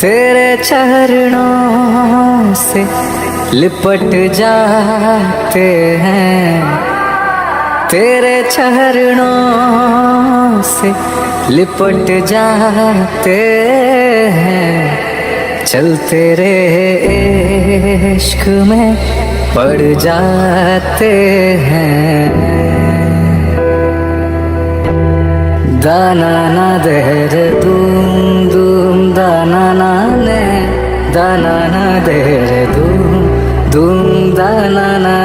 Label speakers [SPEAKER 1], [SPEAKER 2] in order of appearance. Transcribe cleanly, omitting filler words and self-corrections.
[SPEAKER 1] तेरे चरणों से लिपट जाते हैं, तेरे चरणों से लिपट जाते हैं, चल तेरे इश्क में पड़ जाते हैं। दाना ना देर दूम दूम दाना ना ने, दाना ना देर दूम दूम दाना ना